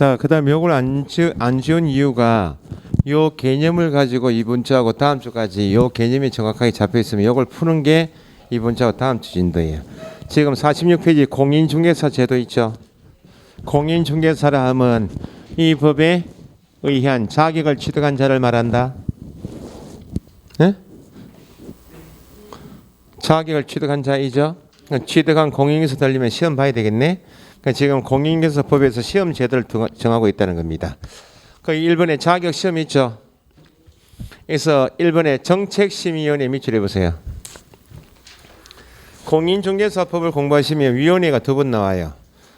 자, 그 다음에 요걸 안 지운 이유가 요 개념을 가지고 이번 주하고 다음 주까지 요 개념이 정확하게 잡혀 있으면 요걸 푸는 게 이번 주하고 다음 주 진도예요. 지금 46페이지 공인중개사 제도 있죠. 공인중개사라 하면 이 법에 의한 자격을 취득한 자를 말한다. 네? 자격을 취득한 자이죠. 취득한 공인중개사 되려면 시험 봐야 되겠네. 그러니까 지금 공인중개사법에서 시험 제도를 정하고 있다는 겁니다. 그 1번에 자격 시험 있죠. 그래서 1번에 정책심의위원회 밑줄 해보세요. 공인중개사법을 공부하시면 위원회가 두 번 나와요.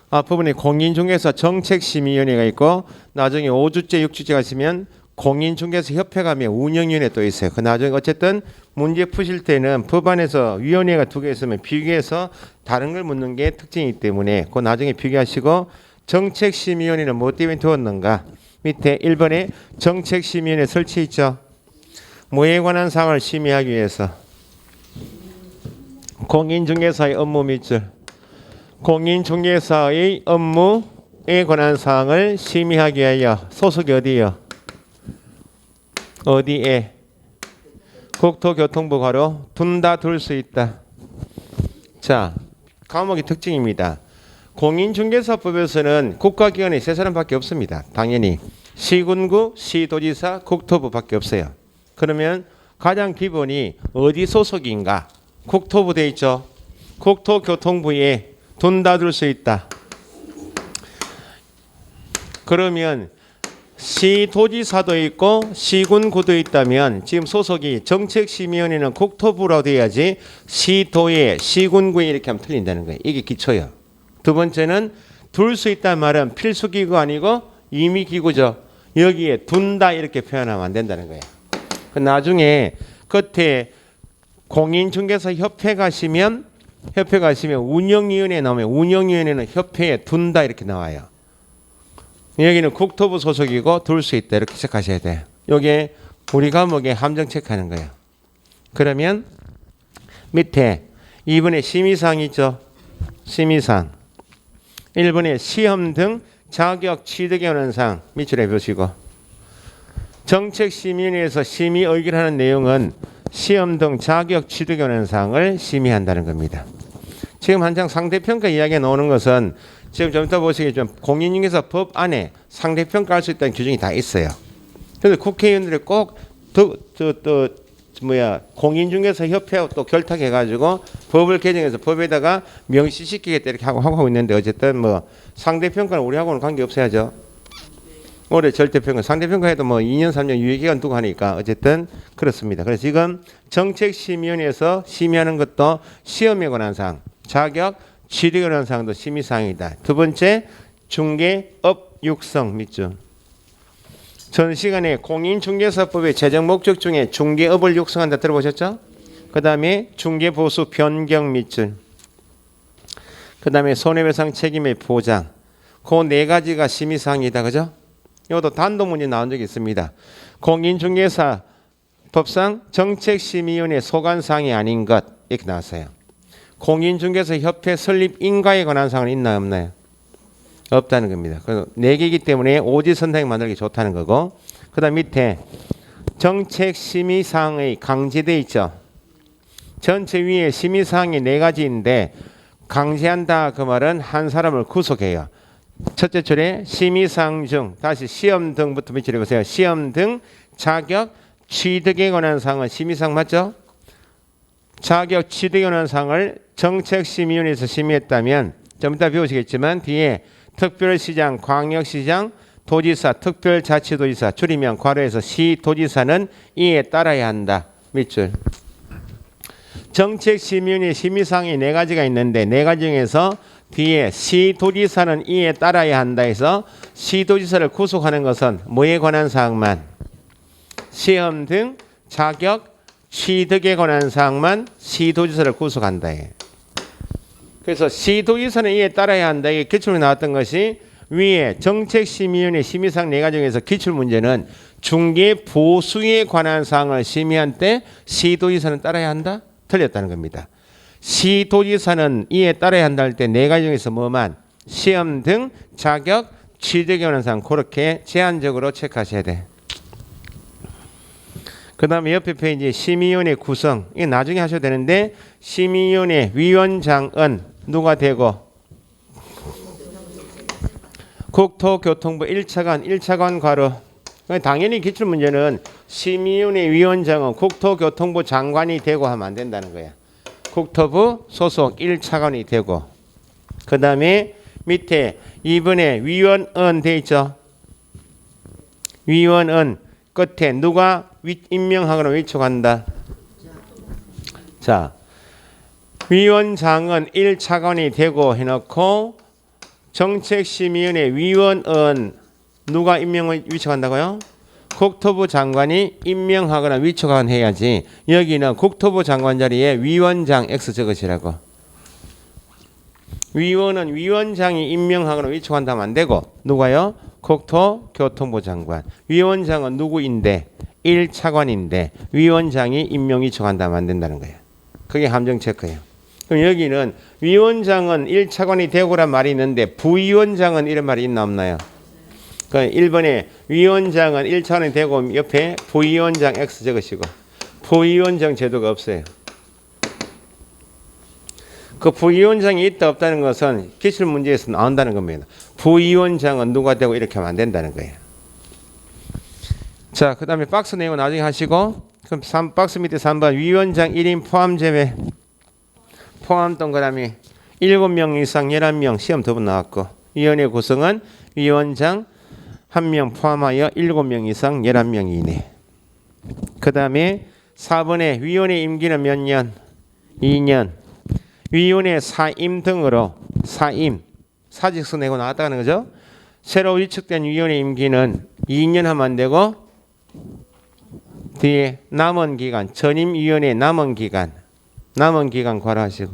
앞부분에 공인중개사 정책심의위원회가 있고 나중에 5주째 6주째 가시면 공인중개사협회가 하면 운영위원회 또 있어요. 그 나중에 어쨌든 문제 푸실 때는 법안에서 위원회가 두 개 있으면 비교해서 다른 걸 묻는 게 특징이기 때문에 그 나중에 비교하시고 정책심의위원회는 뭐 때문에 두었는가. 밑에 1번에 정책심의위원회 설치 있죠. 뭐에 관한 사항을 심의하기 위해서 공인중개사의 업무 밑줄 공인중개사의 업무에 관한 사항을 심의하기 위하여 소속이 어디요? 어디에? 국토교통부 괄호 둔다 둘 수 있다. 자, 과목의 특징입니다. 공인중개사법에서는 국가기관이 세 사람밖에 없습니다. 당연히 시군구, 시도지사, 국토부밖에 없어요. 그러면 가장 기본이 어디 소속인가? 국토부 돼 있죠. 국토교통부에 둔다 둘 수 있다. 그러면 시도지사도 있고 시군구도 있다면 지금 소속이 정책심의위원회는 국토부라고 돼야지 시도에 시군구에 이렇게 하면 틀린다는 거예요. 이게 기초예요. 두 번째는 둘 수 있다는 말은 필수기구 아니고 임의기구죠. 여기에 둔다 이렇게 표현하면 안 된다는 거예요. 나중에 끝에 공인중개사협회 가시면 운영위원회 나오면 운영위원회는 협회에 둔다 이렇게 나와요. 여기는 국토부 소속이고 둘 수 있다 이렇게 체크하셔야 돼요. 이게 우리 과목에 함정 체크하는 거예요. 그러면 밑에 2번에 심의사항 있죠. 심의사항 1번에 시험 등 자격 취득에 관한 사항 밑줄에 보시고 정책심의위원회에서 심의 의결하는 내용은 시험 등 자격 취득에 관한 사항을 심의한다는 겁니다. 지금 한창 상대평가 이야기가 나오는 것은 지금 좀 이따 보시겠지만 공인중개사법 안에 상대평가할 수 있다는 규정이 다 있어요. 그래서 국회의원들이 꼭 공인중개사협회하고 또 결탁해가지고 법을 개정해서 법에다가 명시시키겠다 이렇게 하고 있는데 어쨌든 뭐 상대평가는 우리하고는 관계없어야죠. 올해 절대평가, 상대평가해도 뭐 2년, 3년 유예기간 두고 하니까 어쨌든 그렇습니다. 그래서 지금 정책심의위원회에서 심의하는 것도 시험에 관한 사항, 자격, 취득에 관한 사항도 심의사항이다. 두 번째, 중개업 육성 밑줄. 전 시간에 공인중개사법의 제정 목적 중에 중개업을 육성한다 들어보셨죠? 그 다음에 중개보수 변경 밑줄. 그 다음에 손해배상 책임의 보장. 그 네 가지가 심의사항이다. 그죠? 이것도 단독문제 나온 적이 있습니다. 공인중개사 법상 정책심의위원회 소관사항이 아닌 것 이렇게 나왔어요. 공인중개사협회 설립 인가에 관한 사항은 있나요 없나요? 없다는 겁니다. 그래서 4개이기 때문에 오지선택 만들기 좋다는 거고 그 다음 밑에 정책심의사항의 강제돼 있죠. 전체 위에 심의사항이 4가지인데 강제한다 그 말은 한 사람을 구속해요. 첫째 줄에 심의사항 중 다시 시험 등부터 밑줄에 보세요. 시험 등 자격 취득에 관한 사항은 심의사항 맞죠? 자격 취득에 관한 사항을 정책심의위원회에서 심의했다면 좀 이따 배우시겠지만 뒤에 특별시장, 광역시장, 도지사, 특별자치도지사 줄이면 괄호에서 시도지사는 이에 따라야 한다. 밑줄. 정책심의위원회 심의사항이 4가지가 있는데 4가지 중에서 뒤에 시도지사는 이에 따라야 한다 해서 시도지사를 구속하는 것은 뭐에 관한 사항만 시험 등 자격 취득에 관한 사항만 시도지사를 구속한다. 그래서 시도지사는 이에 따라야 한다. 이게 기출로 나왔던 것이 위에 정책심의위원회 심의사항 4가지 중에서 기출문제는 중개보수에 관한 사항을 심의한 때 시도지사는 따라야 한다? 틀렸다는 겁니다. 시도지사는 이에 따라야 한다 할 때 4가지 중에서 뭐만 시험 등 자격 취득에 관한 사항 그렇게 제한적으로 체크하셔야 돼. 그 다음에 옆에 페이지 심의위원회 구성 이게 나중에 하셔도 되는데 심의위원회 위원장은 누가 되고 국토교통부 1차관 괄호 당연히 기출문제는 심의위원회 위원장은 국토교통부 장관이 되고 하면 안 된다는 거야. 국토부 소속 1차관이 되고 그 다음에 밑에 2번에 위원은 돼 있죠. 위원은 끝에 누가 임명하거나 위촉한다. 자, 위원장은 1차관이 되고 해놓고 정책심의위원회 위원은 누가 임명을 위촉한다고요? 국토부 장관이 임명하거나 위촉하거나 해야지. 여기는 국토부 장관 자리에 위원장 X 적으시라고. 위원은 위원장이 임명하거나 위촉한다면 안 되고 누가요? 국토교통부 장관. 위원장은 누구인데? 1차관인데 위원장이 임명 위촉한다면 안 된다는 거예요. 그게 함정 체크예요. 그럼 여기는 위원장은 1차관이 되고란 말이 있는데 부위원장은 이런 말이 있나 없나요? 그러니까 1번에 위원장은 1차관이 되고 옆에 부위원장 X 적으시고 부위원장 제도가 없어요. 그 부위원장이 있다 없다는 것은 기출 문제에서 나온다는 겁니다. 부위원장은 누가 되고 이렇게 하면 안 된다는 거예요. 자, 그 다음에 박스 내용 나중에 하시고 그럼 박스 밑에 3번 위원장 1인 포함 제외 포함 동그라미 7명 이상 11명 시험 2번 나왔고 위원회 구성은 위원장 1명 포함하여 7명 이상 11명 이내. 그 다음에 4번에 위원회 임기는 몇 년? 2년. 위원회 사임 등으로 사임 사직서 내고 나왔다는 거죠. 새로 위촉된 위원회 임기는 2년 하면 안 되고 뒤에 남은 기간 전임위원회 남은 기간 괄호하시고.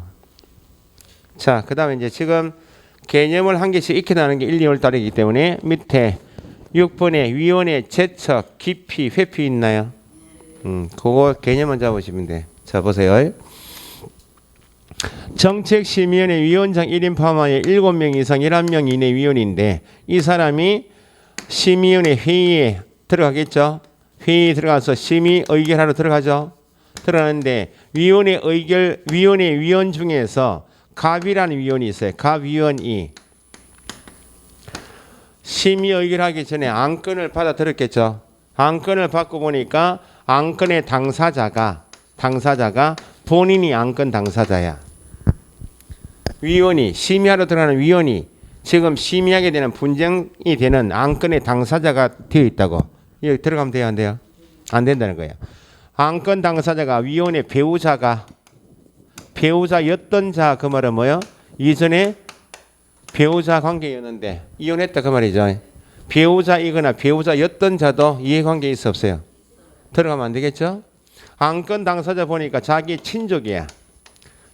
자, 그 다음에 이제 지금 개념을 한 개씩 익혀나가는 게 1, 2월 달이기 때문에 밑에 6번에 위원회 제척 기피 회피 있나요? 그거 개념만 잡으시면 돼. 자, 보세요. 정책심의위원회 위원장 1인 포함하여 7명 이상 11명 이내 위원인데 이 사람이 심의위원회 회의에 들어가겠죠. 회의에 들어가서 심의 의결하러 들어가죠. 들어가는데 위원회 위원 중에서 갑이라는 위원이 있어요. 갑위원이 심의 의결하기 전에 안건을 받아 들었겠죠. 안건을 받고 보니까 안건의 당사자가 본인이 안건 당사자야. 위원이 심의하러 들어가는 위원이 지금 심의하게 되는 분쟁이 되는 안건의 당사자가 되어 있다고. 여기 들어가면 돼요, 안 돼요? 안 된다는 거예요. 안건 당사자가 위원의 배우자였던 자 그 말은 뭐요? 이전에 배우자 관계였는데 이혼했다 그 말이죠. 배우자이거나 배우자였던 자도 이해관계 있어 없어요? 들어가면 안 되겠죠? 안건 당사자 보니까 자기 친족이야.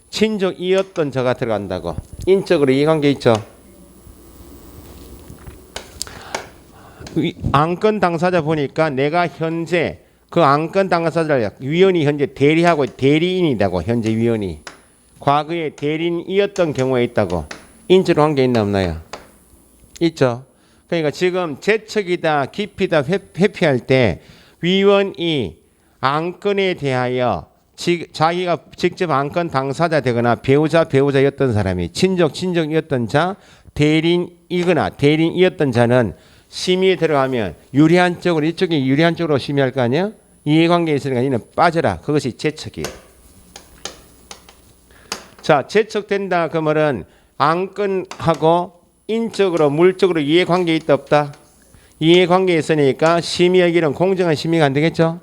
친족이었던 자가 들어간다고. 인적으로 이해관계 있죠? 안건 당사자 보니까 내가 현재 그 안건 당사자를 위원이 현재 대리하고 대리인이라고. 현재 위원이 과거에 대리인이었던 경우에 있다고. 인적 관계 있나 없나요? 있죠. 그러니까 지금 제척이다 기피다 회피할 때 위원이 안건에 대하여 자기가 직접 안건 당사자 되거나 배우자였던 사람이 친족이었던 자 대리인이거나 대리인이었던 자는 심의에 들어가면 유리한 쪽으로 이쪽이 유리한 쪽으로 심의할 거 아니야? 이해관계에 있으니까 이는 빠져라. 그것이 제척이에요. 자, 제척된다 그 말은 안건하고 인적으로 물적으로 이해관계 있다 없다? 이해관계에 있으니까 심의하기는 공정한 심의가 안 되겠죠?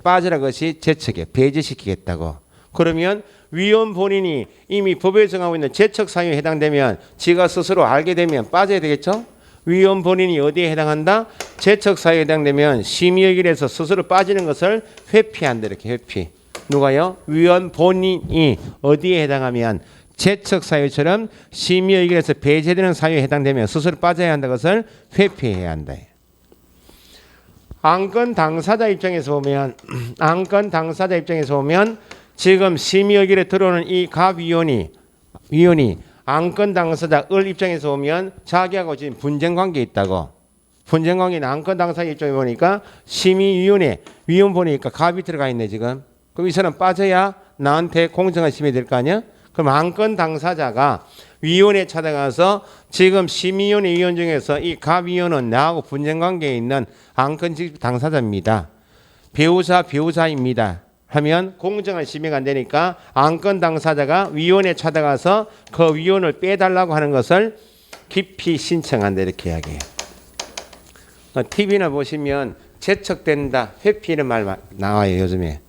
빠져라 것이 제척이에요. 배제시키겠다고. 그러면 위원 본인이 이미 법에 정하고 있는 제척 사유에 해당되면 지가 스스로 알게 되면 빠져야 되겠죠? 위원 본인이 어디에 해당한다? 제척 사유에 해당되면 심의의결에서 스스로 빠지는 것을 회피한다. 이렇게 회피. 누가요? 위원 본인이 어디에 해당하면 제척 사유처럼 심의의결에서 배제되는 사유에 해당되면 스스로 빠져야 한다. 것을 회피해야 한다. 안건 당사자 입장에서 보면 지금 심의의결에 들어오는 이 갑위원이 안건 당사자 을 입장에서 보면 자기하고 지금 분쟁 관계에 있다고. 분쟁 관계는 안건 당사자 입장에 보니까 심의위원회 위원 보니까 갑이 들어가 있네 지금. 그럼 이 사람 빠져야 나한테 공정한 심의 될 거 아니야? 그럼 안건 당사자가 위원회에 찾아가서 지금 심의위원회 위원 중에서 이 갑위원은 나하고 분쟁 관계에 있는 안건 당사자입니다. 배우자입니다. 하면 공정한 심의가 안 되니까 안건 당사자가 위원회에 찾아가서 그 위원을 빼달라고 하는 것을 기피 신청한다 이렇게 이야기해요. TV나 보시면 제척된다, 회피 이런 말 나와요 요즘에.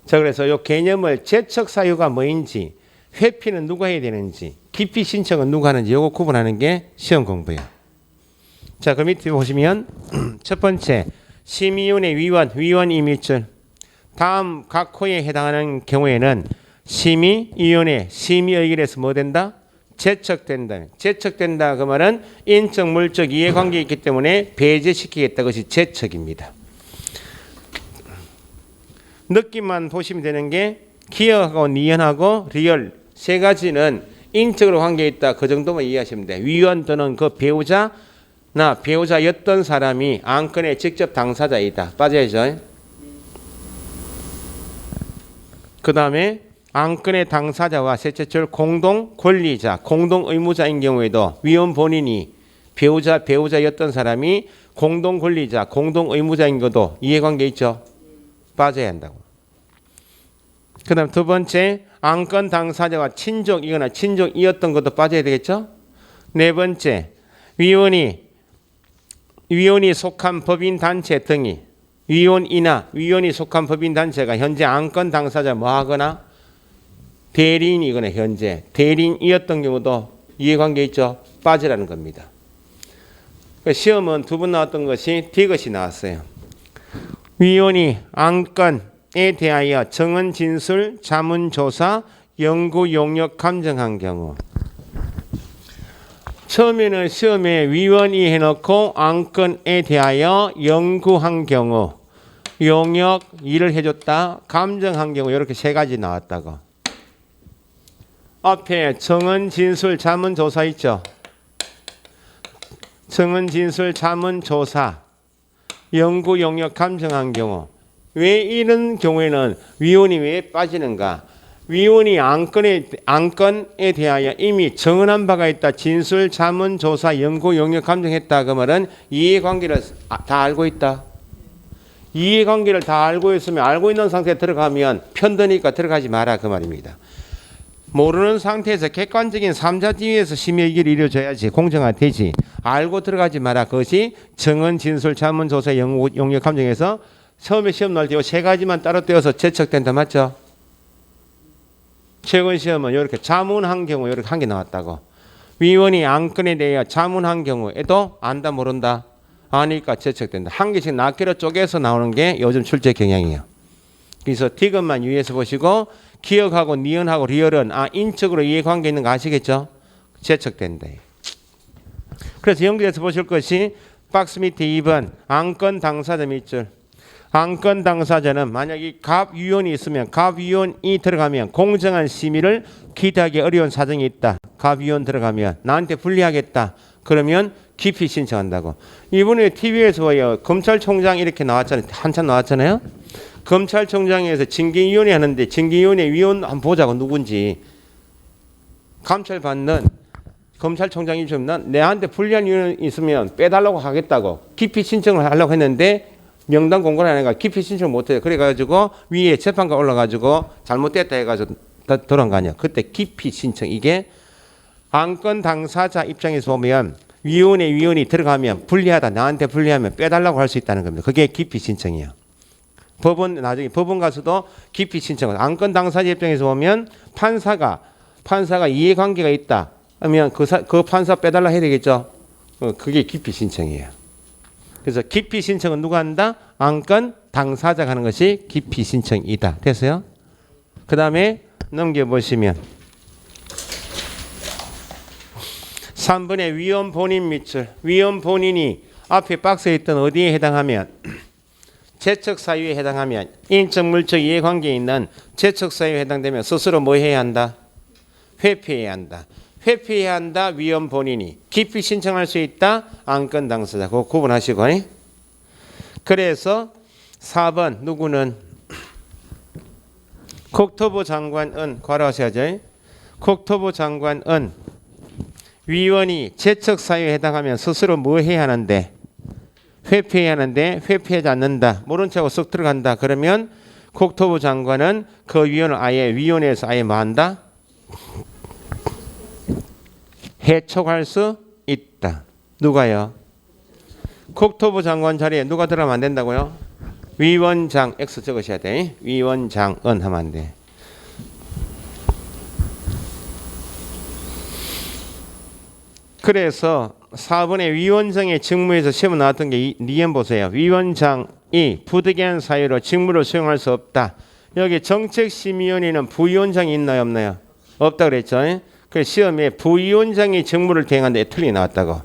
자 그래서 이 개념을 제척 사유가 뭐인지, 회피는 누가 해야 되는지, 기피 신청은 누가 하는지 이거 구분하는 게 시험 공부예요. 자, 그 밑에 보시면 첫 번째 심의위원회 위원 임의줄. 다음 각 호에 해당하는 경우에는 심의위원회 심의 의결에서 뭐 된다? 제척된다. 제척된다 그 말은 인적 물적 이해관계가 있기 때문에 배제시키겠다. 것이 제척입니다. 느낌만 보시면 되는 게 기억하고 니은하고 리얼 세 가지는 인적으로 관계가 있다. 그 정도만 이해하시면 돼. 위원 또는 그 배우자나 배우자였던 사람이 안건의 직접 당사자이다. 빠져야죠. 그 다음에 안건의 당사자와 셋째 줄 공동 권리자, 공동 의무자인 경우에도 위원 본인이 배우자였던 사람이 공동 권리자, 공동 의무자인 것도 이해관계 있죠. 빠져야 한다고. 그 다음 두 번째 안건 당사자와 친족이거나 친족이었던 것도 빠져야 되겠죠. 네 번째 위원이 속한 법인 단체 등이 위원이 속한 법인 단체가 현재 안건 당사자 뭐 하거나 대리인이거나 현재 대리인이었던 경우도 이해관계 있죠. 빠지라는 겁니다. 시험은 두 번 나왔던 것이 D것이 나왔어요. 위원이 안건에 대하여 정언 진술 자문조사 연구 용역 감정한 경우. 처음에는 시험에 위원이 해놓고 안건에 대하여 연구한 경우, 용역 일을 해줬다, 감정한 경우 이렇게 세 가지 나왔다고. 앞에 정언 진술 자문조사 있죠. 정언 진술 자문조사 연구 용역 감정한 경우. 왜 이런 경우에는 위원이 왜 빠지는가? 위원이 안건에 대하여 이미 정언한 바가 있다. 진술, 자문, 조사, 연구, 용역, 감정했다. 그 말은 이해관계를 다 알고 있다. 이해관계를 다 알고 있으면 알고 있는 상태에 들어가면 편드니까 들어가지 마라 그 말입니다. 모르는 상태에서 객관적인 3자 지위에서 심의 의결이 이루어져야지 공정화되지. 알고 들어가지 마라. 그것이 정언, 진술, 자문, 조사, 연구, 용역, 감정에서 처음에 시험 날 때 세 가지만 따로 떼어서 제척된다. 맞죠? 최근 시험은 이렇게 자문한 경우 이렇게 한 개 나왔다고. 위원이 안건에 대해 자문한 경우에도 안다 모른다 아니까 제척된다. 한 개씩 낱개로 쪼개서 나오는 게 요즘 출제 경향이에요. 그래서 디귿만 유의해서 보시고 기억하고 니은하고 리얼은 인적으로 이해관계 있는 거 아시겠죠? 제척된다. 그래서 연결해서 보실 것이 박스 밑에 2번 안건 당사자 밑줄. 안건 당사자는 만약 이 갑위원이 있으면 갑위원이 들어가면 공정한 심의를 기대하기 어려운 사정이 있다. 갑위원 들어가면 나한테 불리하겠다. 그러면 기피 신청한다고. 이번에 TV에서 봐요. 검찰총장 이렇게 나왔잖아요. 한참 나왔잖아요. 검찰총장에서 징계위원회 하는데 징계위원회 위원 한번 보자고 누군지. 감찰받는 검찰총장이 좀 내한테 불리한 위원이 있으면 빼달라고 하겠다고 기피 신청을 하려고 했는데 명단 공고를 안 해가 기피 신청 못해요. 그래가지고 위에 재판관 올라가지고 잘못됐다 해가지고 돌아간 거 아니야. 그때 기피 신청 이게 안건 당사자 입장에서 보면 위원이 들어가면 불리하다 나한테 불리하면 빼달라고 할 수 있다는 겁니다. 그게 기피 신청이에요. 법원 나중에 법원 가서도 기피 신청을 안건 당사자 입장에서 보면 판사가 이해관계가 있다 하면 그 판사 빼달라 해야 되겠죠. 그게 기피 신청이에요. 그래서 기피 신청은 누가 한다? 안건 당사자가 하는 것이 기피 신청이다. 됐어요? 그 다음에 넘겨보시면 3번의 위원 본인 밑줄. 위원 본인이 앞에 박스에 있던 어디에 해당하면 제척 사유에 해당하면 인적 물적 이해관계에 있는 제척 사유에 해당되면 스스로 뭐 해야 한다? 회피해야 한다. 회피해야 한다. 위원 본인이. 기피 신청할 수 있다. 안건 당사자. 그거 구분하시고. 그래서 4번 누구는 국토부 장관은 괄호하셔야죠. 국토부 장관은 위원이 제척 사유에 해당하면 스스로 뭐 해야 하는데 회피해야 하는데 회피하지 않는다. 모른 척하고 쓱 들어간다. 그러면 국토부 장관은 그 위원을 아예 위원회에서 아예 뭐 한다? 해촉할 수 있다. 누가요? 국토부 장관 자리에 누가 들어가면 안 된다고요? 위원장 X 적으셔야 돼. 위원장은 하면 안 돼. 그래서 4번의 위원장의 직무에서 시험 나왔던 게 니은 보세요. 위원장이 부득이한 사유로 직무를 수행할 수 없다. 여기 정책심의위원회는 부위원장이 있나요 없나요? 없다 그랬죠. 그래서 시험에 부위원장이 직무를 대행한다. 틀리 나왔다고.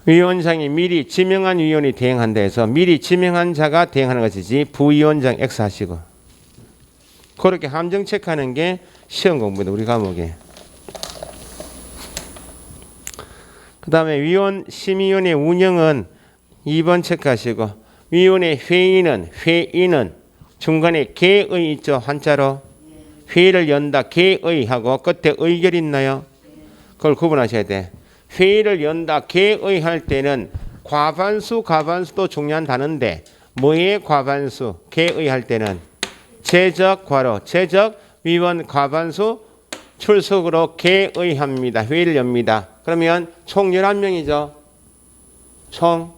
위원장이 미리 지명한 위원이 대행한다 해서 미리 지명한 자가 대행하는 것이지 부위원장 X 하시고. 그렇게 함정 체크하는 게 시험 공부입니다. 우리 과목에. 그 다음에 위원 심의위원회 운영은 2번 체크하시고 위원회 회의는 중간에 개의 있죠. 한자로 회의를 연다 개의하고 끝에 의결이 있나요? 그걸 구분하셔야 돼. 회의를 연다 개의 할 때는 과반수 가반수도 중요한 단어인데 뭐의 과반수 개의 할 때는 제적 괄호 제적 위원 과반수 출석으로 개의합니다. 회의를 엽니다. 그러면 총 11명이죠. 총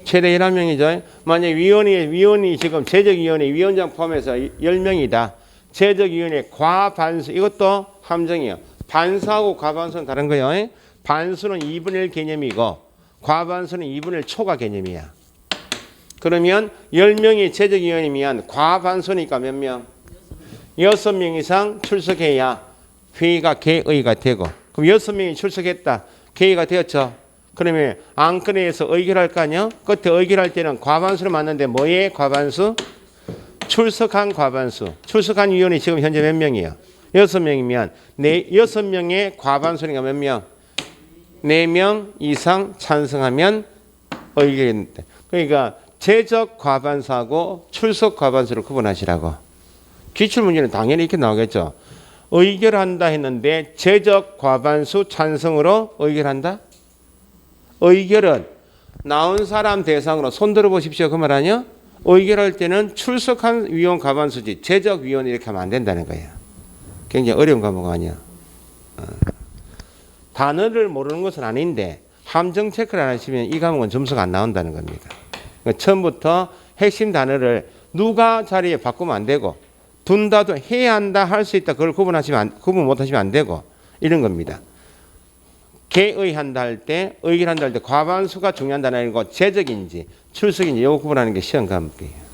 최대 11명이죠. 만약 위원이 지금 제적위원회 위원장 포함해서 10명이다. 제적위원회 과반수 이것도 함정이에요. 반수하고 과반수는 다른 거예요. 반수는 2분의 1 개념이고 과반수는 2분의 1 초과 개념이야. 그러면 10명이 제적위원이면 과반수니까 몇 명? 6명 이상 출석해야 회의가 개의가 되고 그럼 6명이 출석했다. 개의가 되었죠. 그러면 안건에서 의결할 거 아니야? 끝에 의결할 때는 과반수를 맞는데 뭐의 과반수? 출석한 과반수. 출석한 위원이 지금 현재 몇 명이에요? 6명이면 6명의 과반수니까 몇 명? 4명 이상 찬성하면 의결인데. 그러니까 제적 과반수하고 출석 과반수를 구분하시라고. 기출문제는 당연히 이렇게 나오겠죠. 의결한다 했는데 제적 과반수 찬성으로 의결한다? 의결은 나온 사람 대상으로 손 들어보십시오. 그 말 아니야? 의결할 때는 출석한 위원 과반수지 제적 위원 이렇게 하면 안 된다는 거예요. 굉장히 어려운 과목 아니야. 단어를 모르는 것은 아닌데 함정 체크를 안 하시면 이 과목은 점수가 안 나온다는 겁니다. 그러니까 처음부터 핵심 단어를 누가 자리에 바꾸면 안 되고 둔다도 해야 한다 할 수 있다 그걸 구분 못하시면 안 되고 이런 겁니다. 개의한다 할 때 의결한다 할 때 과반수가 중요한 단어이고 제적인지 출석인지 이거 구분하는 게 시험 과목이에요.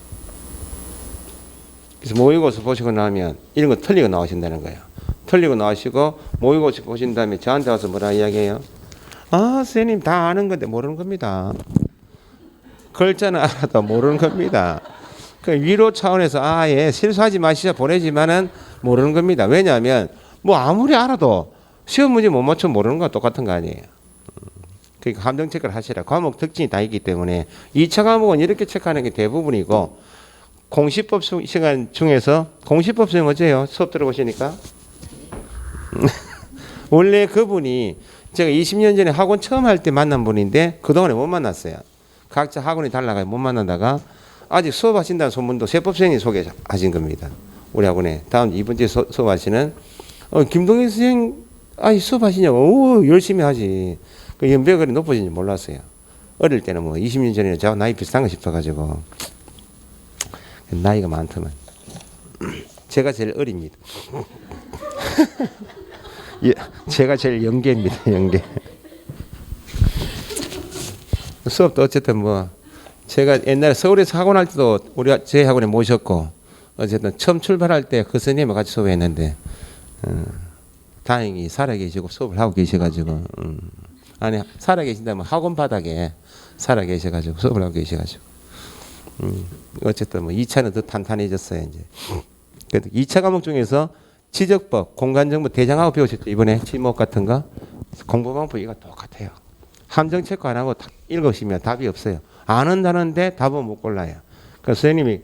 그래서 모의고사 보시고 나면 이런 거 틀리고 나오신다는 거예요. 틀리고 나오시고 모의고사 보신 다음에 저한테 와서 뭐라 이야기해요? 아 선생님 다 아는 건데 모르는 겁니다. 글자는 알아도 모르는 겁니다. 그 위로 차원에서 예 실수하지 마시자 보내지만은 모르는 겁니다. 왜냐하면 뭐 아무리 알아도 시험 문제 못 맞추면 모르는 거 똑같은 거 아니에요. 그러니까 함정 체크를 하시라. 과목 특징이 다 있기 때문에 2차 과목은 이렇게 체크하는 게 대부분이고 공시법 시간 중에서 공시법 수행 어째요? 수업 들어보시니까 원래 그분이 제가 20년 전에 학원 처음 할 때 만난 분인데 그동안에 못 만났어요. 각자 학원이 달라가지고 못 만나다가 아직 수업하신다는 소문도 세법선생님이 소개하신 겁니다. 우리 학원에 다음 이번 주에 수업하시는 김동희 선생님 수업하시냐고 열심히 하지. 그 연배가 높아진지 몰랐어요. 어릴 때는 뭐 20년 전에는 저하고 나이 비슷한가 싶어가지고 나이가 많더만 제가 제일 어립니다. 예, 제가 제일 영계입니다. 영계. 수업도 어쨌든 뭐 제가 옛날에 서울에서 학원 할 때도 우리 제 학원에 모셨고 어쨌든 처음 출발할 때 그 선생님과 같이 수업했는데 다행히 살아계시고 수업을 하고 계셔가지고 아니 살아계신다면 학원 바닥에 살아계셔가지고 수업을 하고 계셔가지고 어쨌든 뭐 2차는 더 탄탄해졌어요 이제. 그래도 2차 과목 중에서 지적법, 공간정보 대장하고 배우셨죠? 이번에 지목 같은 거. 공부방법 이거 똑같아요. 함정 체크 안 하고 딱 읽으시면 답이 없어요. 안 한다는데 답은 못 골라요. 그래서 선생님이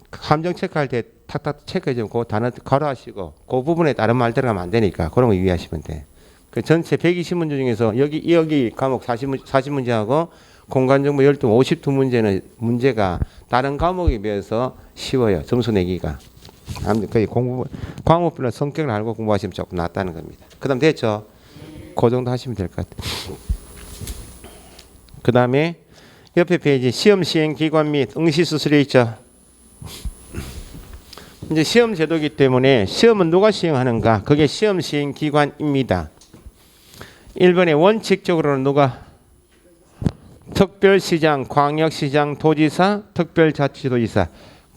함정 체크할 때 탁탁 체크해주면 그 단어 가로하시고 그 부분에 다른 말 들어가면 안 되니까 그런 거 유의하시면 돼. 그 전체 120문제 중에서 여기 과목 40문제하고 공간정보 12, 52문제는 문제가 다른 과목에 비해서 쉬워요. 점수 내기가. 거의 과목별로 성격을 알고 공부하시면 조금 낫다는 겁니다. 그 다음 됐죠? 그 정도 하시면 될 것 같아요. 그 다음에 옆에 페이지 시험 시행 기관 및 응시 수수료 있죠? 이제 시험 제도이기 때문에 시험은 누가 시행하는가? 그게 시험 시행 기관입니다. 1번에 원칙적으로는 누가? 특별시장, 광역시장, 도지사, 특별자치도지사.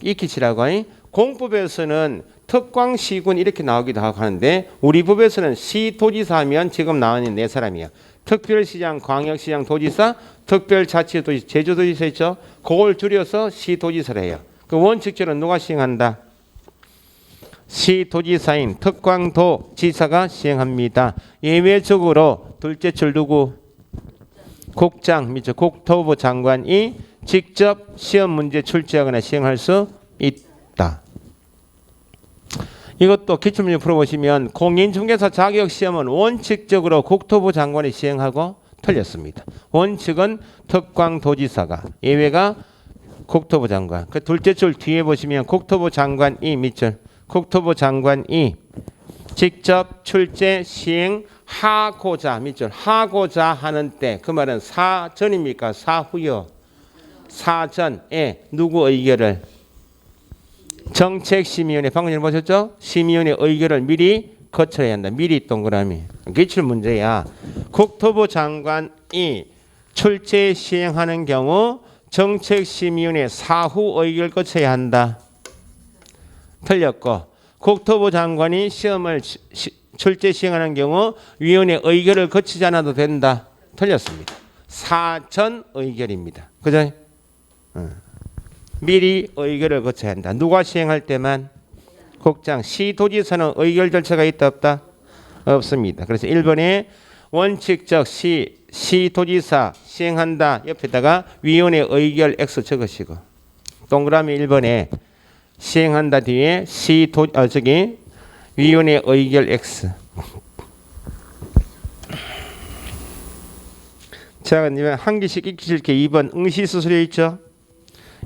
익히시라고. 공법에서는 특광시군 이렇게 나오기도 하고 하는데 우리 법에서는 시도지사 하면 지금 나오는 네 사람이야. 특별시장, 광역시장, 도지사, 특별자치도지사, 제주도지사 있죠? 그걸 줄여서 시도지사를 해요. 그 원칙적으로 누가 시행한다? 시도지사인 특광도지사가 시행합니다. 예외적으로 둘째 줄 누구? 국장, 밑에 국토부 장관이 직접 시험 문제 출제하거나 시행할 수 있다. 이것도 기출문제 풀어보시면 공인중개사 자격시험은 원칙적으로 국토부 장관이 시행하고 틀렸습니다. 원칙은 특광도지사가, 예외가 국토부 장관. 그 둘째 줄 뒤에 보시면 국토부 장관이 밑줄, 국토부 장관이 직접 출제 시행하고자 밑줄 하고자 하는 때 그 말은 사전입니까? 사후요? 사전에 누구 의결을? 정책심의위원회 방금 전에 보셨죠? 심의위원회 의결을 미리 거쳐야 한다. 미리 동그라미. 기출 문제야. 국토부 장관이 출제 시행하는 경우 정책심의위원회 사후 의결 거쳐야 한다. 틀렸고 국토부 장관이 시험을 출제 시행하는 경우 위원회 의결을 거치지 않아도 된다. 틀렸습니다. 사전 의결입니다. 그죠? 미리 의결을 거쳐야 한다. 누가 시행할 때만? 국장. 시도지사는 의결 절차가 있다 없다? 없습니다. 그래서 1번에 원칙적 시도지사 시행한다. 옆에다가 위원회 의결 X 적으시고 동그라미 1번에 시행한다 뒤에 위원회 의결 X. 자, 그러면 한 개씩 익히실게. 2번 응시수수료 있죠?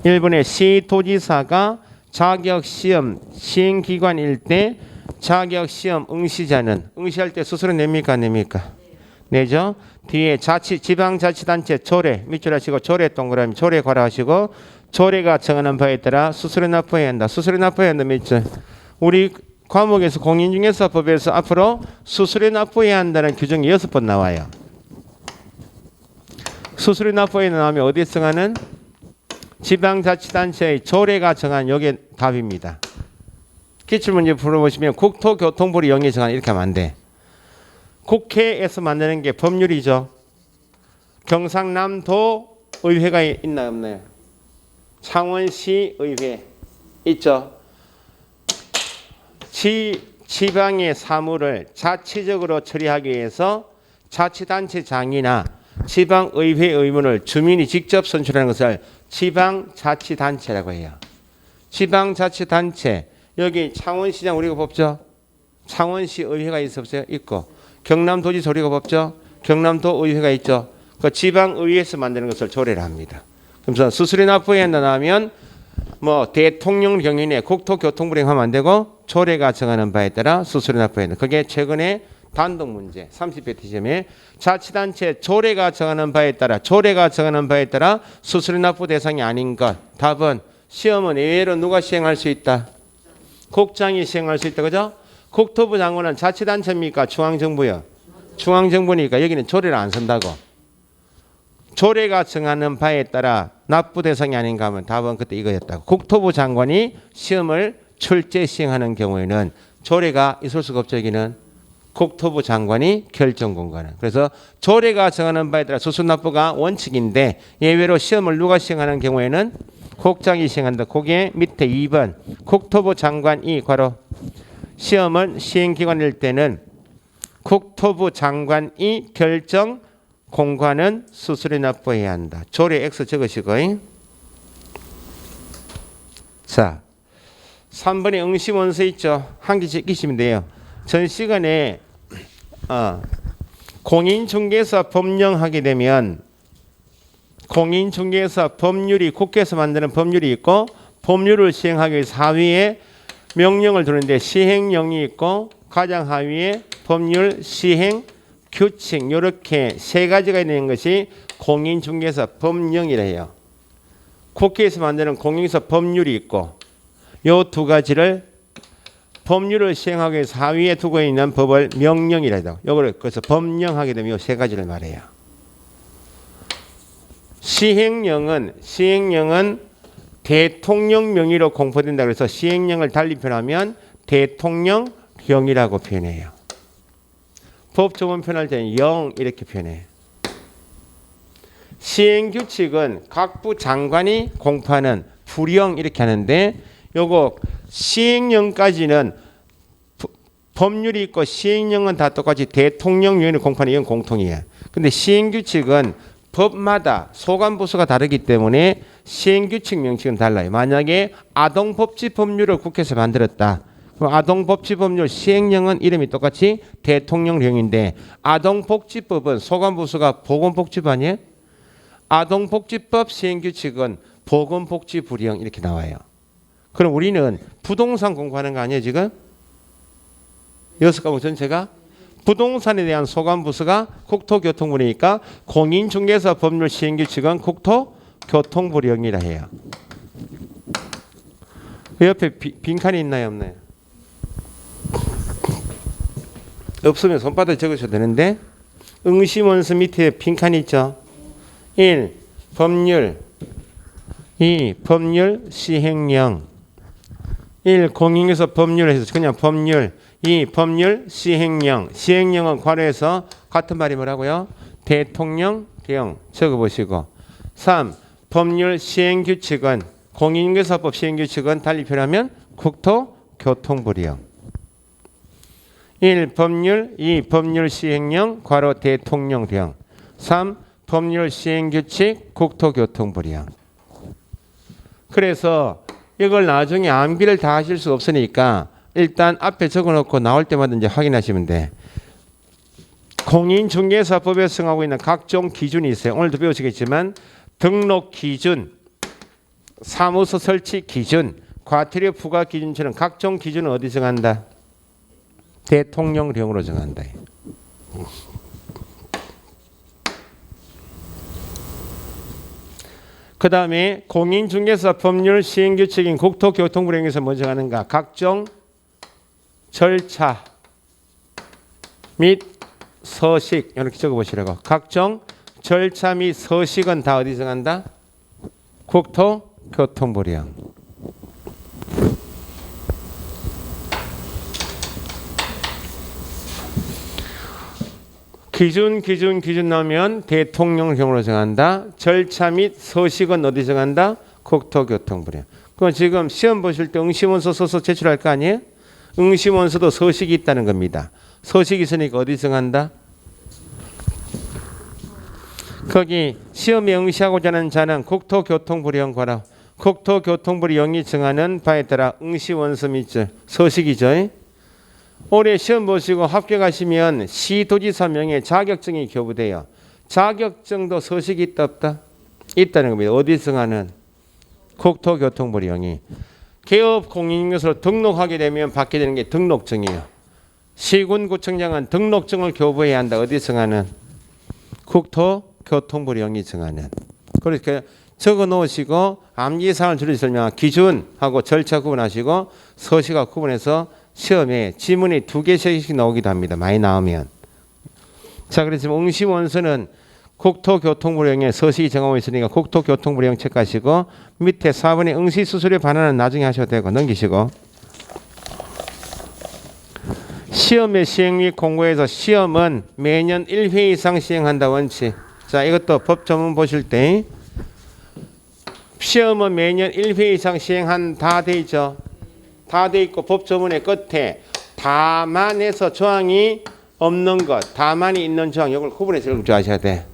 1번에 시도지사가 자격시험 시행기관일 때 자격시험 응시자는 응시할 때 수수료 냅니까 안 냅니까? 내죠. 뒤에 지방자치단체 조례 밑줄 하시고 조례 동그라미 조례 괄호하시고 조례가 정하는 바에 따라 수수료 납부해야 한다. 수수료 납부해야 한다. 밑줄. 우리 과목에서 공인중개사법에서 앞으로 수수료 납부해야 한다는 규정이 6번 나와요. 수수료 납부에 나오면 어디에 정하는? 지방자치단체의 조례가 정한 요게 답입니다. 기출문제 풀어보시면 국토교통부를 영리 정한 이렇게 하면 안 돼. 국회에서 만드는 게 법률이죠. 경상남도 의회가 있나요 없나요? 창원시 의회 있죠. 지방의 사무를 자치적으로 처리하기 위해서 자치단체장이나 지방의회 의원을 주민이 직접 선출하는 것을 지방자치단체라고 해요. 지방자치단체 여기 창원시장 우리가 법죠. 창원시 의회가 있어 없어요? 있고 경남도지사 우리가 법죠. 경남도 의회가 있죠. 그 지방의회에서 만드는 것을 조례를 합니다. 그래서 수수료 납부해야 한다 하면 뭐 대통령 경위에 국토교통부를 하면 안 되고 조례가 정하는 바에 따라 수수료 납부해야 한다. 그게 최근에 단독 문제 30회 시험에 자치단체 조례가 정하는 바에 따라 수수료 납부 대상이 아닌 것. 답은 시험은 예외로 누가 시행할 수 있다? 국장이 시행할 수 있다. 그죠? 국토부 장관은 자치단체입니까? 중앙정부요. 중앙정부니까 여기는 조례를 안 쓴다고. 조례가 정하는 바에 따라 납부 대상이 아닌가 하면 답은 그때 이거였다고. 국토부 장관이 시험을 출제 시행하는 경우에는 조례가 있을 수가 없죠. 여기는 국토부 장관이 결정 권고하는. 그래서 조례가 정하는 바에 따라 수수료 납부가 원칙인데 예외로 시험을 누가 시행하는 경우에는 국장이 시행한다. 그게 밑에 2번 국토부 장관이 괄호 시험은 시행기관일 때는 국토부 장관이 결정 공과는 수수료 납부해야 한다. 조례 X 적으시고. 자, 3번에 응시원서 있죠. 한 개 적으시면 돼요. 전 시간에 공인중개사 법령하게 되면 공인중개사 법률이 국회에서 만드는 법률이 있고 법률을 시행하기 위해서 하위에 명령을 두는데 시행령이 있고 가장 하위에 법률 시행 규칙 이렇게 세 가지가 있는 것이 공인중개사 법령이라 해요. 국회에서 만드는 공인중개사 법률이 있고 요 두 가지를 법률을 시행하기 위해서 하위에 두고 있는 법을 명령이라 해요. 요거를 그래서 법령하게 되면 요 세 가지를 말해요. 시행령은 대통령 명의로 공포된다 그래서 시행령을 달리 표현하면 대통령령이라고 표현해요. 법조문 표현할 때는 영 이렇게 표현해요. 시행규칙은 각부 장관이 공포하는 부령 이렇게 하는데 요거 시행령까지는 법률이 있고 시행령은 다 똑같이 대통령령을 공포하는 이건 공통이에요. 근데 시행규칙은 법마다 소관부서가 다르기 때문에 시행규칙 명칭은 달라요. 만약에 아동복지법률을 국회에서 만들었다. 그럼 아동복지법률 시행령은 이름이 똑같이 대통령령인데 아동복지법은 소관부서가 보건복지부 아니에요? 아동복지법 시행규칙은 보건복지부령 이렇게 나와요. 그럼 우리는 부동산 공부하는 거 아니에요 지금? 6과목 전체가? 부동산에 대한 소관부서가 국토교통부니까 공인중개사 법률 시행규칙은 국토교통부령이라 해요. 그 옆에 빈칸이 있나요 없나요? 없으면 손바닥 적으셔도 되는데 응시원서 밑에 빈칸이 있죠. 1. 법률 2. 법률 시행령 1. 공인중개사 법률에서 그냥 법률 2. 법률 시행령 시행령은 괄호해서 같은 말이 뭐라고요? 대통령령 적어보시고 3. 법률 시행규칙은 공인중개사법 시행규칙은 달리 표현하면 국토교통부령 1. 법률 2. 법률 시행령 괄호 대통령령 3. 법률 시행규칙 국토교통부령. 그래서 이걸 나중에 암기를 다 하실 수 없으니까 일단 앞에 적어놓고 나올 때마다 이제 확인하시면 돼. 공인중개사법에 정하고 있는 각종 기준이 있어요. 오늘도 배우시겠지만 등록 기준, 사무소 설치 기준, 과태료 부과 기준처럼 각종 기준은 어디 정한다? 대통령령으로 정한다. 그 다음에 공인중개사 법률 시행규칙인 국토교통부령에서 뭐 정하는가? 각종 절차 및 서식 이렇게 적어보시라고. 각종 절차 및 서식은 다 어디 정한다? 국토교통부령. 기준 나오면 대통령령으로 정한다. 절차 및 서식은 어디 정한다? 국토교통부령. 그럼 지금 시험 보실 때 응시원서 써서 제출할 거 아니에요? 응시원서도 서식이 있다는 겁니다. 서식이 있으니까 어디 정한다? 거기 시험에 응시하고자 하는 자는 국토교통부령 과라. 국토교통부령이 정하는 바에 따라 응시원서 및 서식이죠. 올해 시험 보시고 합격하시면 시도지사 명예 자격증이 교부돼요. 자격증도 서식이 있다 없다? 있다는 겁니다. 어디 정하는? 국토교통부령이. 개업 공인중개사로 등록하게 되면 받게 되는 게 등록증이에요. 시군구청장은 등록증을 교부해야 한다. 어디 정하는? 국토교통부령이 정하는. 그렇게 적어 놓으시고 암기사항을 줄여 설명한 기준하고 절차 구분하시고 서식하고 구분해서 시험에 지문이 2개씩 나오기도 합니다. 많이 나오면. 자, 그래서 응시원서는 국토교통부령에 서식이 정하고 있으니까 국토교통부령 체크하시고 밑에 4번에 응시수수료 반환은 나중에 하셔도 되고 넘기시고 시험의 시행 및 공고에서 시험은 매년 1회 이상 시행한다 원칙. 자, 이것도 법 전문 보실 때 시험은 매년 1회 이상 시행한 다 돼 있죠. 다 돼 있고 법 조문의 끝에 다만에서 조항이 없는 것, 다만이 있는 조항, 이걸 구분해서 읽어주셔야 돼.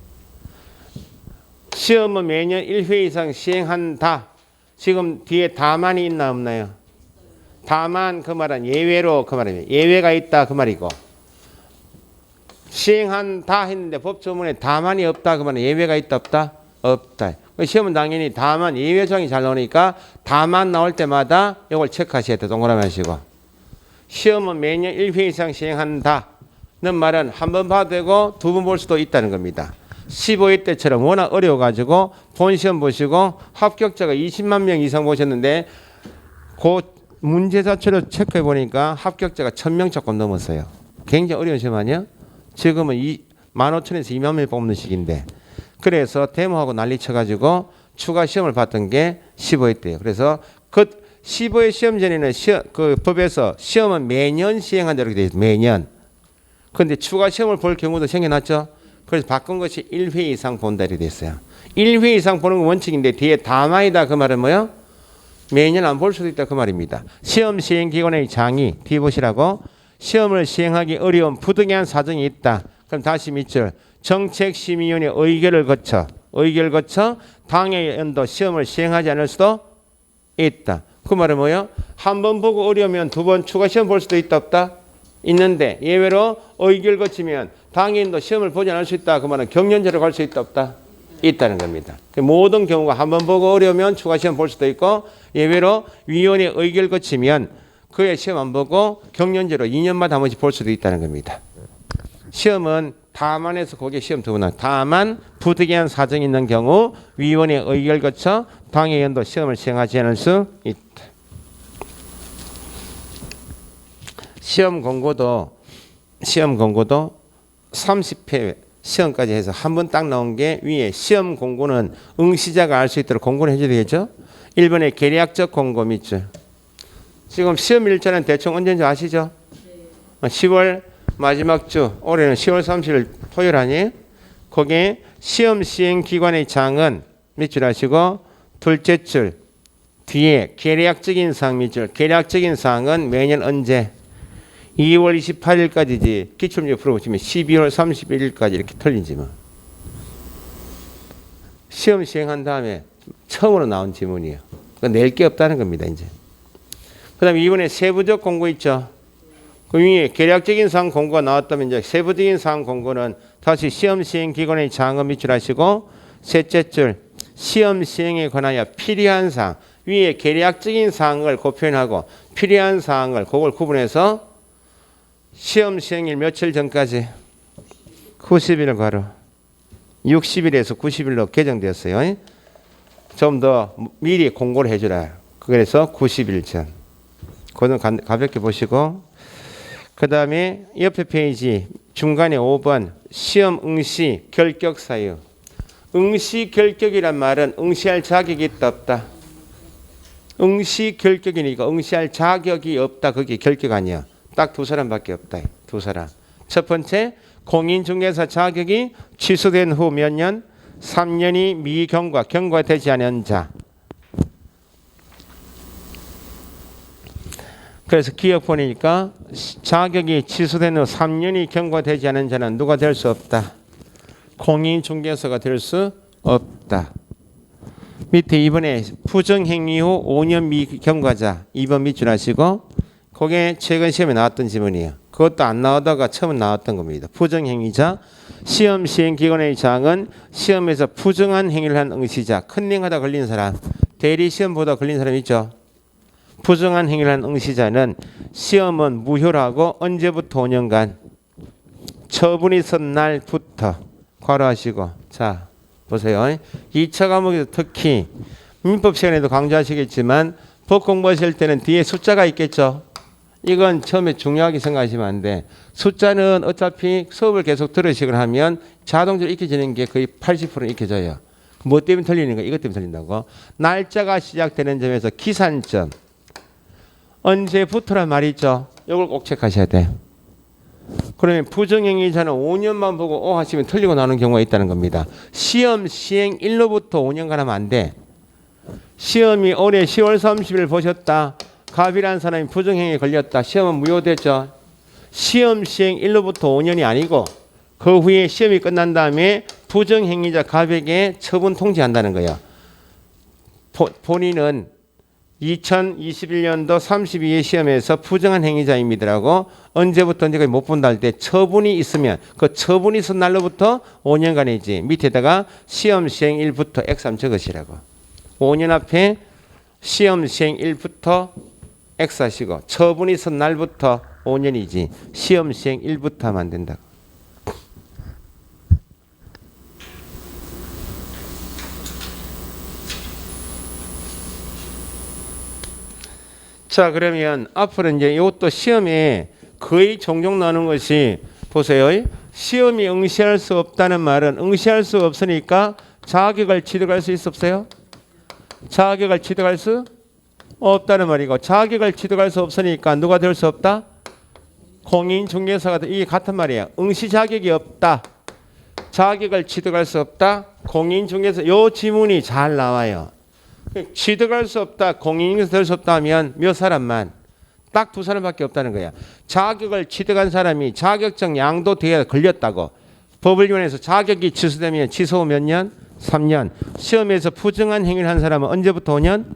시험은 매년 1회 이상 시행한다. 지금 뒤에 다만이 있나 없나요? 다만 그 말은 예외로 그 말이에요. 예외가 있다 그 말이고, 시행한다 했는데 법조문에 다만이 없다 그 말은 예외가 있다 없다? 없다. 시험은 당연히 다만 예외 조항이 잘 나오니까 다만 나올 때마다 이걸 체크하셔야 돼. 동그라미 하시고. 시험은 매년 1회 이상 시행한다는 말은 한 번 봐도 되고 두 번 볼 수도 있다는 겁니다. 15회 때처럼 워낙 어려워가지고 본 시험 보시고 합격자가 20만 명 이상 보셨는데 그 문제 자체로 체크해 보니까 합격자가 1000명 조금 넘었어요. 굉장히 어려운 시험 아니야? 지금은 15,000에서 2만 명 뽑는 시기인데, 그래서 데모하고 난리 쳐가지고 추가 시험을 봤던 게 15회 때예요. 그래서 그 15회 시험 전에는 그 법에서 시험은 매년 시행한다 이렇게 돼 있어요. 매년. 그런데 추가 시험을 볼 경우도 생겨났죠. 그래서 바꾼 것이 1회 이상 본다 이렇게 돼 있어요. 1회 이상 보는 건 원칙인데 뒤에 다만이다 그 말은 뭐요? 매년 안 볼 수도 있다 그 말입니다. 시험 시행 기관의 장이 뒤에 보시라고, 시험을 시행하기 어려운 부득이한 사정이 있다. 그럼 다시 밑줄, 정책심의위원회 의결을 거쳐 당해 연도 시험을 시행하지 않을 수도 있다. 그 말은 뭐예요? 한 번 보고 어려우면 두 번 추가 시험 볼 수도 있다 없다? 있는데 예외로 의결 거치면 당해 연도 시험을 보지 않을 수 있다. 그 말은 경연제로 갈 수 있다 없다? 있다는 겁니다. 모든 경우가 한 번 보고 어려우면 추가 시험 볼 수도 있고, 예외로 위원회 의결 거치면 그의 시험 안 보고 경연제로 2년마다 한 번씩 볼 수도 있다는 겁니다. 시험은 다만에서 거기에 시험 두 번 나와요. 다만 부득이한 사정이 있는 경우 위원회 의결 거쳐 당해 연도 시험을 시행하지 않을 수 있다. 시험 공고도 30회 시험까지 해서 한 번 딱 나온 게 위에 시험 공고는 응시자가 알 수 있도록 공고를 해줘야 되겠죠. 1번에 계략적 공고 밑줄. 지금 시험 일자는 대충 언제인지 아시죠? 10월 마지막 주, 올해는 10월 30일 토요일 아니에요? 거기에 시험 시행 기관의 장은 밑줄 하시고, 둘째 줄 뒤에 계략적인 사항 밑줄. 계략적인 사항은 매년 언제? 2월 28일까지지. 기출문제 풀어보시면 12월 31일까지 이렇게 틀린지 뭐. 시험 시행한 다음에 처음으로 나온 지문이에요. 낼 게 없다는 겁니다. 이제. 그 다음에 이번에 세부적 공고 있죠. 그 위에 계략적인 사항 공고가 나왔다면 이제 세부적인 사항 공고는 다시 시험 시행 기관의 장은 밑줄 하시고, 셋째 줄 시험 시행에 관하여 필요한 사항, 위에 계략적인 사항을 표현하고 필요한 사항을 그걸 구분해서 시험 시행일 며칠 전까지 90일 괄호 60일에서 90일로 개정되었어요. 좀 더 미리 공고를 해주라. 그래서 90일 전. 그건 가볍게 보시고, 그 다음에 옆에 페이지 중간에 5번 시험 응시 결격 사유. 응시 결격이란 말은 응시할 자격이 있다 없다? 응시 결격이니까 응시할 자격이 없다. 그게 결격 아니야. 딱 두 사람밖에 없다. 두 사람. 첫 번째, 공인중개사 자격이 취소된 후 몇 년? 3년이 경과되지 않은 자. 그래서 기억 보니까 자격이 취소된 후 3년이 경과되지 않은 자는 누가 될 수 없다? 공인중개사가 될 수 없다. 밑에 이번에 부정행위 후 5년 미경과자 2번 밑줄 하시고, 그게 최근 시험에 나왔던 지문이에요. 그것도 안 나오다가 처음 나왔던 겁니다. 부정행위자, 시험 시행 기관의 장은 시험에서 부정한 행위를 한 응시자, 컨닝하다 걸린 사람, 대리 시험보다 걸린 사람 있죠. 부정한 행위를 한 응시자는 시험은 무효라고 언제부터 5년간? 처분이 선 날부터. 괄호하시고, 자 보세요. 2차 과목에서 특히 민법 시간에도 강조하시겠지만 법 공부하실 때는 뒤에 숫자가 있겠죠. 이건 처음에 중요하게 생각하시면 안 돼. 숫자는 어차피 수업을 계속 들으시거나 하면 자동적으로 익혀지는 게 거의 80%는 익혀져요. 뭐 때문에 틀리는 거? 이것 때문에 틀린다고. 날짜가 시작되는 점에서 기산점. 언제부터란 말이 있죠. 이걸 꼭 체크하셔야 돼. 그러면 부정행위자는 5년만 보고 하시면 틀리고 나오는 경우가 있다는 겁니다. 시험 시행일로부터 5년간 하면 안 돼. 시험이 올해 10월 30일 보셨다. 갑이라는 사람이 부정행위에 걸렸다. 시험은 무효됐죠. 시험 시행 일로부터 5년이 아니고 그 후에 시험이 끝난 다음에 부정행위자 가백에 처분 통지한다는 거예요. 본인은 2021년도 32회 시험에서 부정한 행위자입니다라고 언제부터 언제까지 못 본다 할 때 처분이 있으면 그 처분이 있은 날로부터 5년간이지 밑에다가 시험 시행일부터 X3 적으시라고. 5년 앞에 시험 시행일부터 X 하시고 처분이 있은 날부터 5년이지 시험 시행일부터 하면 안 된다. 자, 그러면 앞으로 이제 이것도 시험에 거의 종종 나오는 것이 보세요. 시험이 응시할 수 없다는 말은 응시할 수 없으니까 자격을 취득할 수 있었어요? 자격을 취득할 수 없다는 말이고 자격을 취득할 수 없으니까 누가 될 수 없다? 공인중개사가 이게 같은 말이에요. 응시 자격이 없다. 자격을 취득할 수 없다. 공인중개사 요 지문이 잘 나와요. 취득할 수 없다, 공인중개사 될 수 없다 하면 몇 사람만? 딱 두 사람밖에 없다는 거야. 자격을 취득한 사람이 자격증 양도대회에 걸렸다고 법을위원회에서 자격이 취소되면 취소 몇 년? 3년. 시험에서 부정한 행위를 한 사람은 언제부터 5년?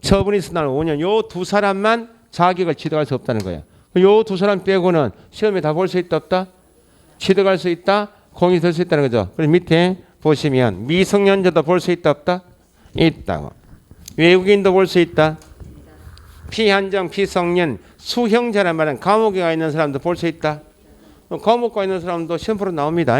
처분이 있은 날 5년. 요 두 사람만 자격을 취득할 수 없다는 거야. 요 두 사람 빼고는 시험에 다 볼 수 있다 없다? 취득할 수 있다? 공인이 될 수 있다는 거죠. 그래서 밑에 보시면 미성년자도 볼 수 있다 없다? 있다고. 외국인도 볼 수 있다. 피한정, 피성년, 수형자란 말은 감옥에 가 있는 사람도 볼 수 있다. 감옥에 가 있는 사람도 시험 보러 나옵니다.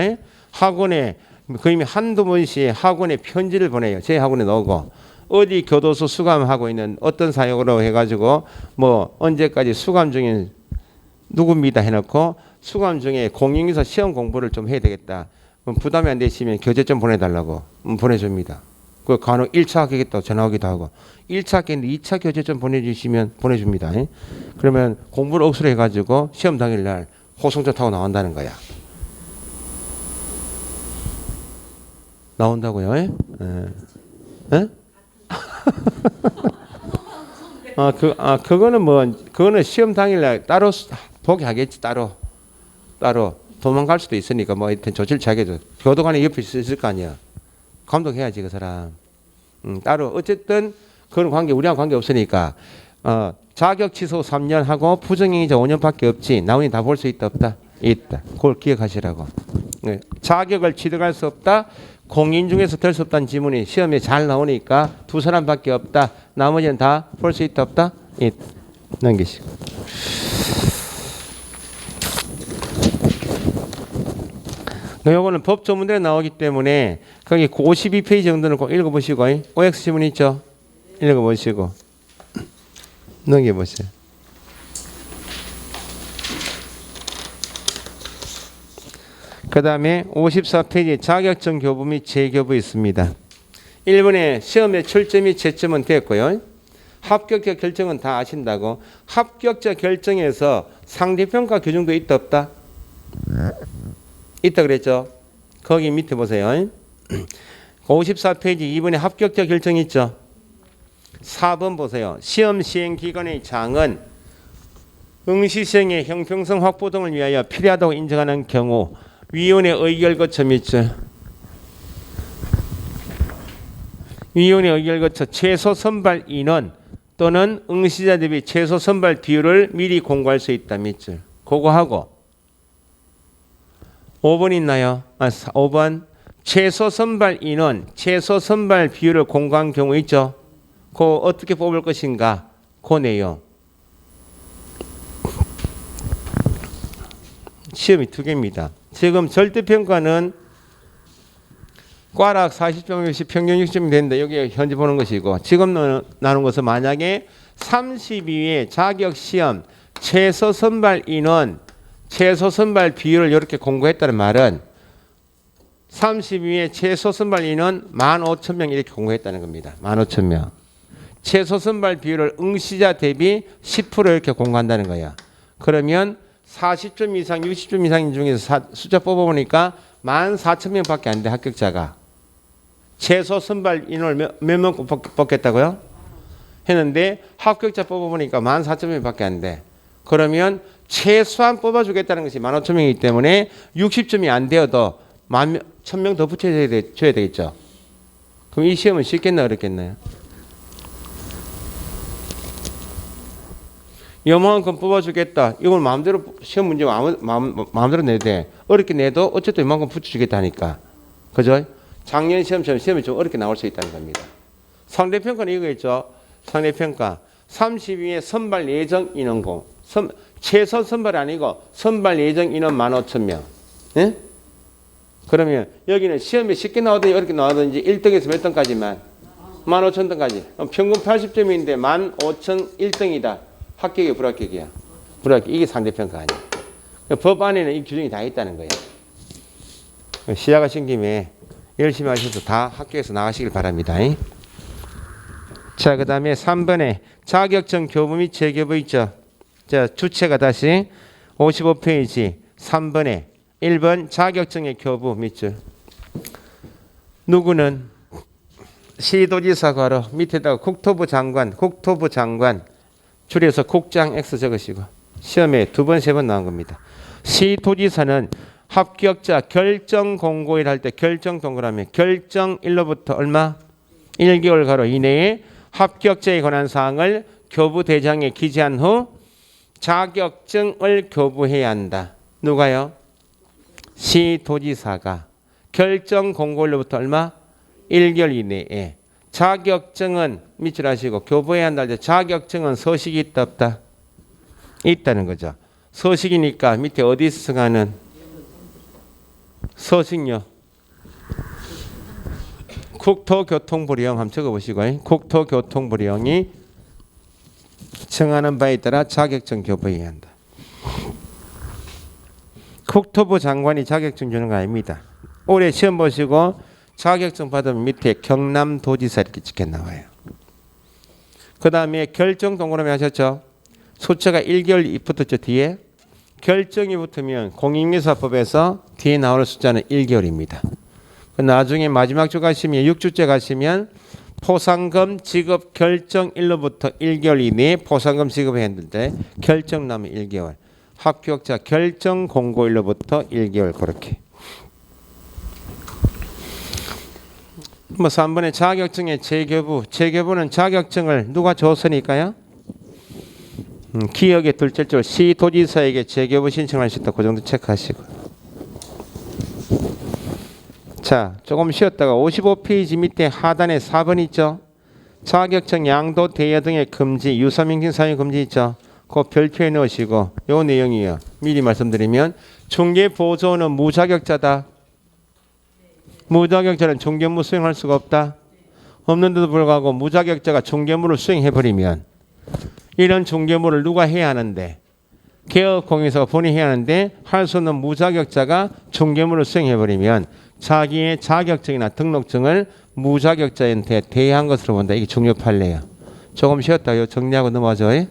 학원에 거의 한두 번씩 학원에 편지를 보내요. 제 학원에 나오고 어디 교도소 수감하고 있는 어떤 사역으로 해가지고 뭐 언제까지 수감 중인 누굽니다 해놓고 수감 중에 공인중개사 시험 공부를 좀 해야 되겠다. 부담이 안 되시면 교재 좀 보내달라고 보내줍니다. 그 간혹 1차 하겠다고 전화하기도 하고 1차 하겠는데 2차 교재 좀 보내주시면 보내줍니다. 그러면 공부를 억수로 해가지고 시험 당일날 호송차 타고 나온다는 거야. 나온다고요? 에? 그거는 시험 당일날 따로 보게 하겠지. 따로 도망갈 수도 있으니까 뭐 하여튼 조치를 취하겠죠. 교도관이 옆에 있을 거 아니야. 감독해야지 그 사람. 따로 어쨌든 그런 관계 우리하고 관계 없으니까 자격 취소 3년 하고 부정행위자 5년밖에 없지. 나머지 다 볼 수 있다 없다? 있다. 그걸 기억하시라고. 네. 자격을 취득할 수 없다. 공인중개사 될 수 없다는 지문이 시험에 잘 나오니까 두 사람밖에 없다. 나머지는 다 볼 수 있다 없다? 있다. 넘기시고. 요거는 법 조문대로 나오기 때문에 거기 52페이지 정도는 꼭 읽어보시고 OX 지문 있죠? 읽어보시고 넘겨보세요. 그 다음에 54페이지 자격증 교부 및 재교부 있습니다. 1번에 시험의 출제 및 채점은 됐고요. 합격자 결정은 다 아신다고. 합격자 결정에서 상대평가 규정도 있다 없다? 있다 그랬죠. 거기 밑에 보세요. 54페이지 2번에 합격자 결정 있죠. 4번 보세요. 시험 시행 기관의 장은 응시 시행의 형평성 확보 등을 위하여 필요하다고 인정하는 경우 위원회 의결 거쳐 밑줄. 위원회 의결 거쳐 최소 선발 인원 또는 응시자 대비 최소 선발 비율을 미리 공고할 수 있다 밑줄. 그거 하고 5번 있나요? 5번 최소 선발 인원, 최소 선발 비율을 공고한 경우 있죠. 그 어떻게 뽑을 것인가? 그 내용. 시험이 두 개입니다. 지금 절대평가는 꽈락 40점, 60, 평균 60점이 되는데 여기 현재 보는 것이고 지금 나눈 것은 만약에 32회 자격시험 최소 선발 인원 최소 선발 비율을 이렇게 공고했다는 말은 32회 최소 선발 인원 15,000명 이렇게 공고했다는 겁니다. 15,000명. 최소 선발 비율을 응시자 대비 10% 이렇게 공고한다는 거야. 그러면 40점 이상, 60점 이상 중에서 숫자 뽑아보니까 14,000명밖에 안 돼, 합격자가. 최소 선발 인원을 몇 명 뽑겠다고요? 했는데 합격자 뽑아보니까 14,000명밖에 안 돼. 그러면 최소한 뽑아주겠다는 것이 15,000명이기 때문에 60점이 안 되어도 1,000명 더 붙여줘야 되겠죠. 그럼 이 시험은 쉽겠나 어렵겠나요? 요만큼 뽑아주겠다. 이걸 마음대로 시험 문제 마음대로 내도 돼. 어렵게 내도 어쨌든 이만큼 붙여주겠다 하니까. 그죠? 작년 시험처럼 시험이 좀 어렵게 나올 수 있다는 겁니다. 상대평가는 이거겠죠. 상대평가 32회 선발 예정 인원공. 최소 선발이 아니고 선발 예정 인원 15,000명. 예? 그러면 여기는 시험이 쉽게 나오든지 어렵게 나오든지 1등에서 몇 등까지만? 15,000등까지. 평균 80점인데 15,001등이다. 합격이야 불합격이야? 불합격. 이게 상대평가 아니야. 법 안에는 이 규정이 다 있다는 거야. 시작하신 김에 열심히 하셔서 다 합격해서 나가시길 바랍니다. 자, 그 다음에 3번에 자격증 교부 및 재교부 있죠. 자, 주체가 다시 55페이지 3번에 1번 자격증의 교부 밑줄. 누구는 시도지사 괄호 밑에다가 국토부 장관 줄여서 국장 X 적으시고 시험에 2번, 3번 나온 겁니다. 시도지사는 합격자 결정 공고일 할 때 결정 동그라미 결정일로부터 얼마? 1개월 가로 이내에 합격자에 관한 사항을 교부대장에 기재한 후 자격증을 교부해야 한다. 누가요? 시도지사가 결정 공고일로부터 얼마? 1개월 이내에 자격증은 밑줄 하시고 교부해야 한다 할 때 자격증은 서식이 있다 없다? 있다는 거죠. 서식이니까 밑에 어디서 승하는 서식요. 국토교통부령 한번 적어보시고 국토교통부령이 정하는 바에 따라 자격증 교부해야 한다. 국토부 장관이 자격증 주는 거 아닙니다. 올해 시험 보시고 자격증 받으면 밑에 경남도지사 이렇게 찍혀 나와요. 그 다음에 결정 동그라미 하셨죠? 숫자가 1개월 붙었죠 뒤에. 결정이 붙으면 공인인사법에서 뒤에 나오는 숫자는 1개월입니다. 나중에 마지막 주 가시면 6주째 가시면 포상금 지급 결정일로부터 1개월 이내에 포상금 지급해야 했는데 결정 나면 1개월. 합격자 결정 공고일로부터 1개월 그렇게. 뭐 3번에 자격증의 재교부는 자격증을 누가 줬으니까요? 기억의 둘째 줄 시도지사에게 재교부 신청할 수 있다. 그 정도 체크하시고. 자, 조금 쉬었다가 55페이지 밑에 하단에 4번 있죠. 자격증 양도 대여 등의 금지, 유사명칭 사용 금지 있죠. 그 별표에 넣으시고 요 내용이에요. 미리 말씀드리면 중개보조는 무자격자다. 무자격자는 중개무 수행할 수가 없다. 없는데도 불구하고 무자격자가 중개무를 수행해버리면 이런 중개무를 누가 해야 하는데 개업공인사가 본인이 해야 하는데 할 수 없는 무자격자가 중개무를 수행해버리면 자기의 자격증이나 등록증을 무자격자한테 대여한 것으로 본다. 이게 중요 판례예요. 조금 쉬었다가 정리하고 넘어가죠.